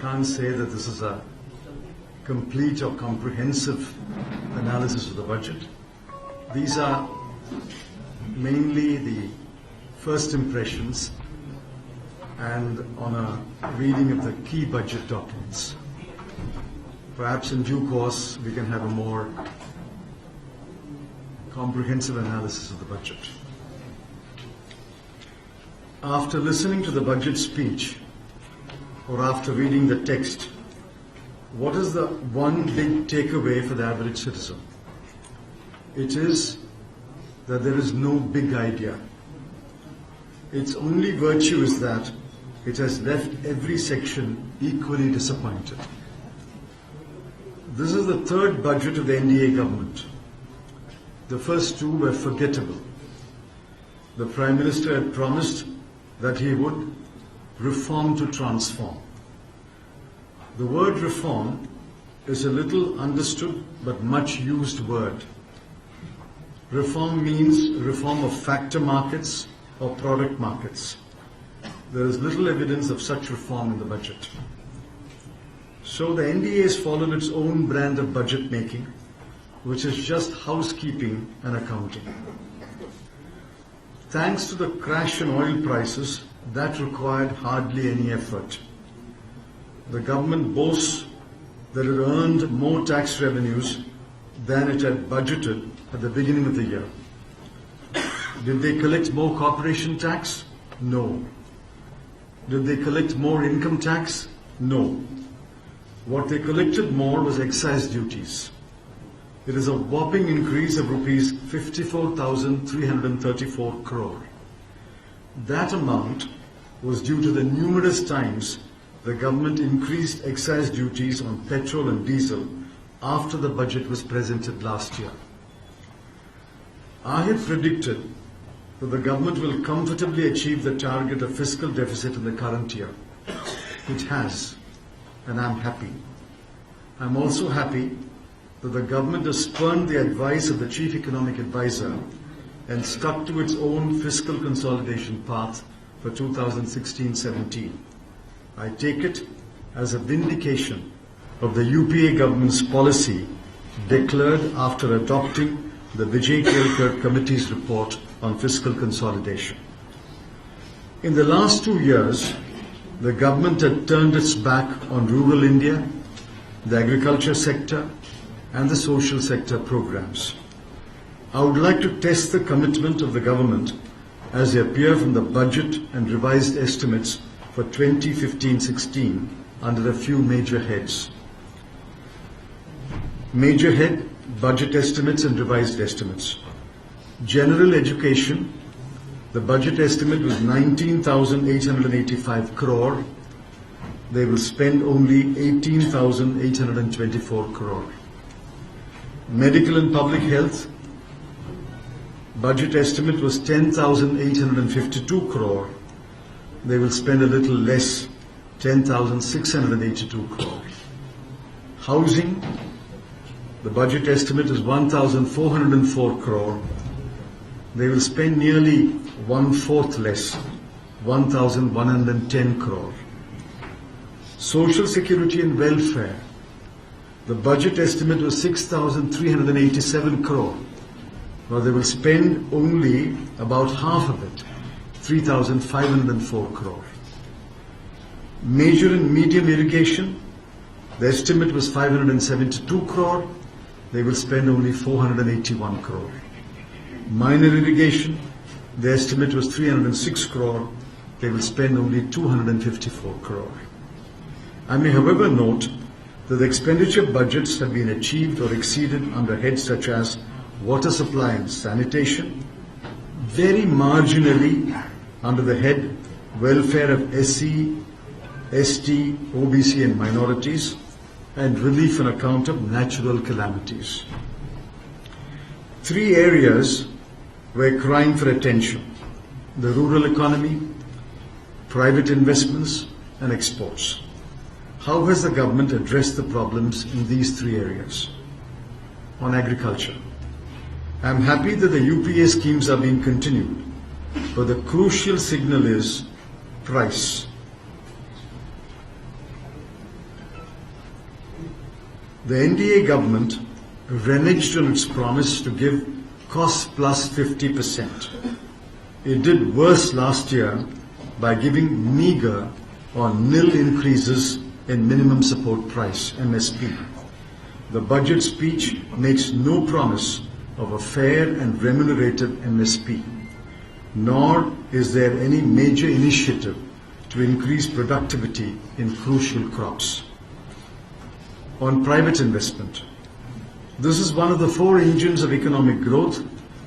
can't say that this is a complete or comprehensive analysis of the budget. These are mainly the first impressions and on a reading of the key budget documents. Perhaps in due course we can have a more comprehensive analysis of the budget. After listening to the budget speech or after reading the text, what is the one big takeaway for the average citizen? It is that there is no big idea. Its only virtue is that it has left every section equally disappointed. This is the third budget of the NDA government. The first two were forgettable. The Prime Minister had promised that he would reform to transform. The word reform is a little understood but much used word. Reform means reform of factor markets or product markets. There is little evidence of such reform in the budget. So the NDA has followed its own brand of budget making, which is just housekeeping and accounting. Thanks to the crash in oil prices, that required hardly any effort. The government boasts that it earned more tax revenues than it had budgeted at the beginning of the year. Did they collect more corporation tax? No. Did they collect more income tax? No. What they collected more was excise duties. It is a whopping increase of rupees 54,334 crore. That amount was due to the numerous times the government increased excise duties on petrol and diesel after the budget was presented last year. I had predicted that the government will comfortably achieve the target of fiscal deficit in the current year. It has, and I'm happy. I'm also happy that the government has spurned the advice of the Chief Economic Advisor and stuck to its own fiscal consolidation path for 2016-17. I take it as a vindication of the UPA government's policy declared after adopting the Vijay Kelkar Committee's report on fiscal consolidation. In the last 2 years, the government had turned its back on rural India, the agriculture sector, and the social sector programs. I would like to test the commitment of the government as they appear from the budget and revised estimates for 2015-16 under a few major heads. Major head, budget estimates and revised estimates. General education, the budget estimate was 19,885 crore. They will spend only 18,824 crore. Medical and public health, budget estimate was 10,852 crore. They will spend a little less, 10,682 crore. Housing, the budget estimate is 1,404 crore. They will spend nearly 1/4 less, 1,110 crore. Social security and welfare, the budget estimate was 6,387 crore. Now they will spend only about half of it, 3,504 crore. Major and medium irrigation, the estimate was 572 crore. They will spend only 481 crore. Minor irrigation, the estimate was 306 crore. They will spend only 254 crore. I may, however, note that the expenditure budgets have been achieved or exceeded under heads such as water supply and sanitation, very marginally under the head welfare of SC, ST, OBC and minorities, and relief on account of natural calamities. 3 areas were crying for attention: the rural economy, private investments, and exports. How has the government addressed the problems in these 3 areas? On agriculture, I am happy that the UPA schemes are being continued, but the crucial signal is price. The NDA government reneged on its promise to give cost plus 50%. It did worse last year by giving meager or nil increases in minimum support price, MSP. The budget speech makes no promise of a fair and remunerative MSP, nor is there any major initiative to increase productivity in crucial crops. On private investment, this is one of the 4 engines of economic growth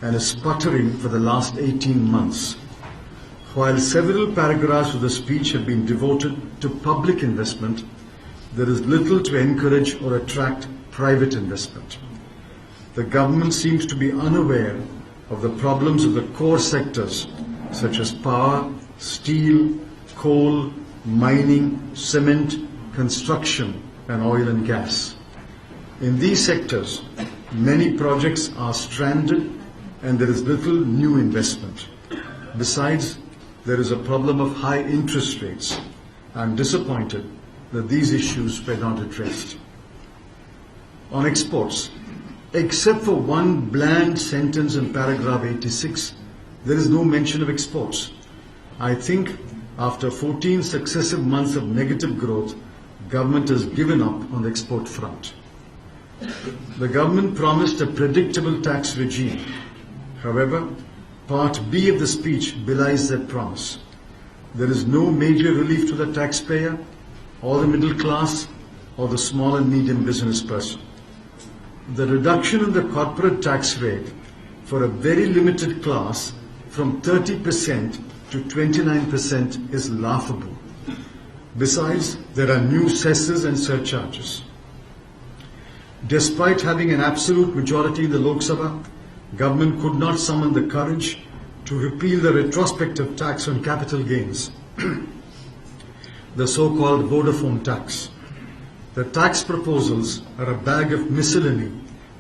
and is sputtering for the last 18 months. While several paragraphs of the speech have been devoted to public investment, there is little to encourage or attract private investment. The government seems to be unaware of the problems of the core sectors such as power, steel, coal, mining, cement, construction, and oil and gas. In these sectors, many projects are stranded and there is little new investment. Besides, there is a problem of high interest rates. I am disappointed that these issues were not addressed. On exports, except for one bland sentence in paragraph 86, there is no mention of exports. I think after 14 successive months of negative growth, government has given up on the export front. The government promised a predictable tax regime. However, Part B of the speech belies that promise. There is no major relief to the taxpayer, or the middle class, or the small and medium business person. The reduction in the corporate tax rate for a very limited class from 30% to 29% is laughable. Besides, there are new cesses and surcharges. Despite having an absolute majority in the Lok Sabha, government could not summon the courage to repeal the retrospective tax on capital gains, the so-called Vodafone tax. The tax proposals are a bag of miscellany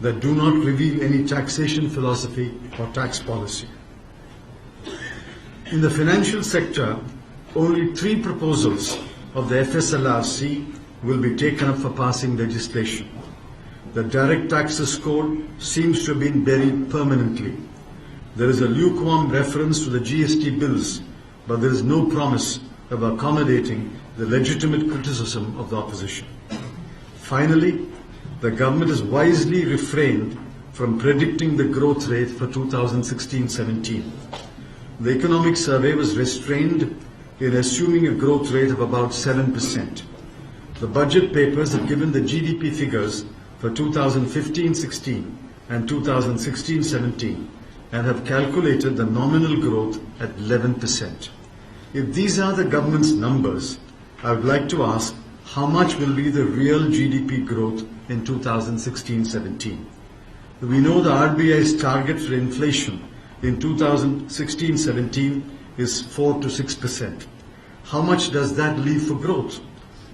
that do not reveal any taxation philosophy or tax policy. In the financial sector, only 3 proposals of the FSLRC will be taken up for passing legislation. The direct taxes code seems to have been buried permanently. There is a lukewarm reference to the GST bills, but there is no promise of accommodating the legitimate criticism of the opposition. Finally, the government has wisely refrained from predicting the growth rate for 2016-17. The economic survey was restrained in assuming a growth rate of about 7%. The budget papers have given the GDP figures for 2015-16 and 2016-17 and have calculated the nominal growth at 11%. If these are the government's numbers, I would like to ask how much will be the real GDP growth in 2016-17. We know the RBI's target for inflation in 2016-17 is 4 to 6%. How much does that leave for growth?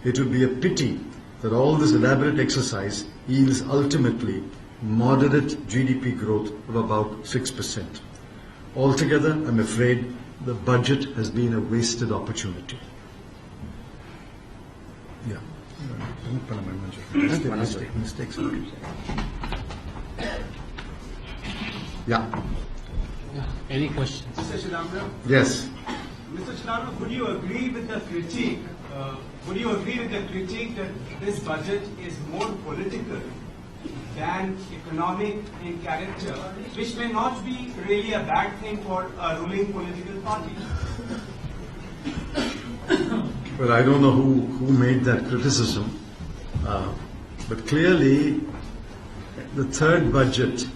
It would be a pity that all this elaborate exercise yields ultimately moderate GDP growth of about 6%. Altogether, I'm afraid the budget has been a wasted opportunity. Yeah. Mistakes. Yeah. Any questions? Mr. Chidambaram? Yes. Mr. Chidambaram, would you agree with the critique? That this budget is more political than economic in character, which may not be really a bad thing for a ruling political party? Well, I don't know who made that criticism, but clearly the third budget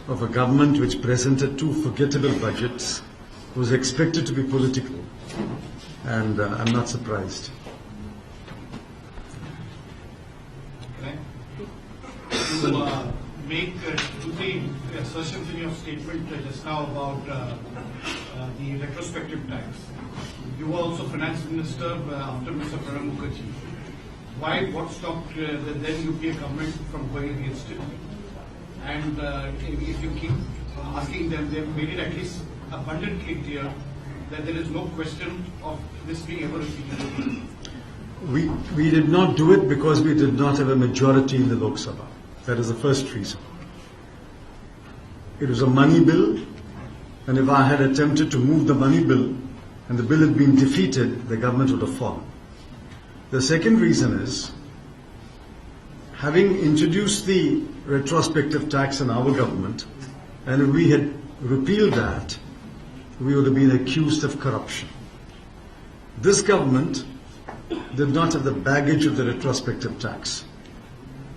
of a government which presented 2 forgettable budgets was expected to be political, and I'm not surprised. You make 2-3 assertions in your statement just now about the retrospective tax. You were also finance minister after Mr. Pranab Mukherjee. Why? What stopped the then UPA government from going against it? And if you keep asking them, they've made it at least abundantly clear that there is no question of this being ever repeated. We did not do it because we did not have a majority in the Lok Sabha. That is the first reason. It was a money bill, and if I had attempted to move the money bill and the bill had been defeated, the government would have fallen. The second reason is, having introduced the retrospective tax in our government, and if we had repealed that, we would have been accused of corruption. This government did not have the baggage of the retrospective tax.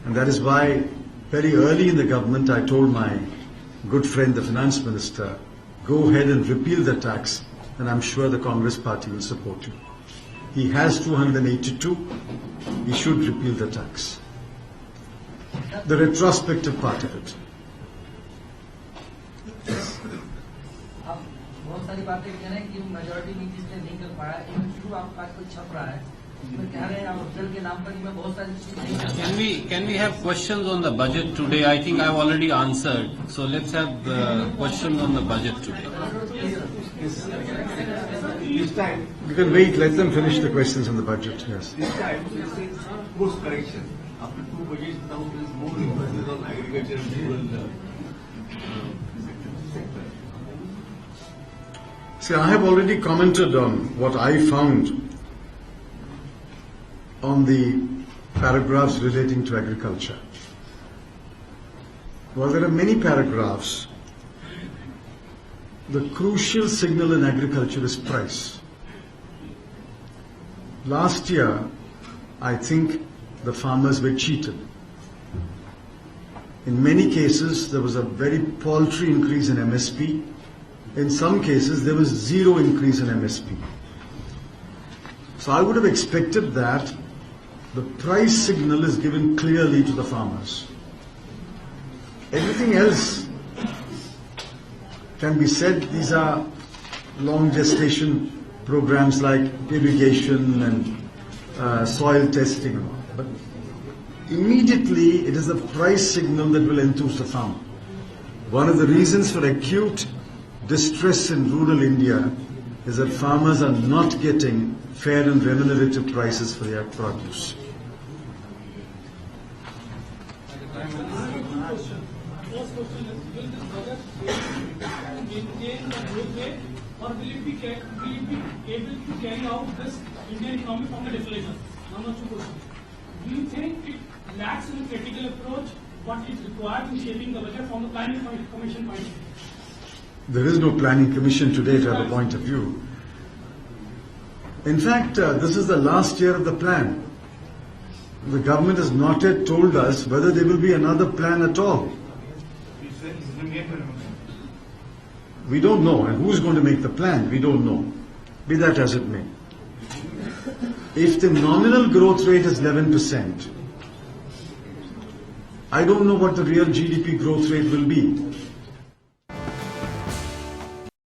And that is why very early in the government I told my good friend, the finance minister, go ahead and repeal the tax, and I'm sure the Congress party will support you. He has 282, he should repeal the tax. The retrospective part of it. आप बहुत सारी बातें कह रहे हैं कि majority में किसने नहीं कर पाया, इवन शुरू आपका कुछ छप रहा है, उसमें कह रहे हैं आप होटल के नाम पर मैं बहुत सारी चीजें नहीं कर पाया। Can we have questions on the budget today? I think I've already answered. So let's have questions on the budget today. This time, You can wait, let them finish the questions on the budget, yes. this time, this is course correction. After two budgets, now there is more emphasis on agriculture and rural sector. See, I have already commented on what I found on the paragraphs relating to agriculture. While there are many paragraphs, the crucial signal in agriculture is price. Last year, I think the farmers were cheated. In many cases, there was a very paltry increase in MSP. In some cases, there was zero increase in MSP. So I would have expected that the price signal is given clearly to the farmers. Everything else can be said, these are long gestation programs like irrigation and soil testing and all. But immediately it is the price signal that will enthuse the farmer. One of the reasons for acute distress in rural India is that farmers are not getting fair and remunerative prices for their produce. First question is, will this budget maintain the growth rate, or will it be able to carry out this Indian economy from the deflation? Number two question. Do you think it lacks in a critical approach what is required in shaping the budget from the planning commission point of view? There is no planning commission today to have a point of view. In fact, this is the last year of the plan. The government has not yet told us whether there will be another plan at all. We don't know, and who's going to make the plan, we don't know. Be that as it may. If the nominal growth rate is 11%, I don't know what the real GDP growth rate will be.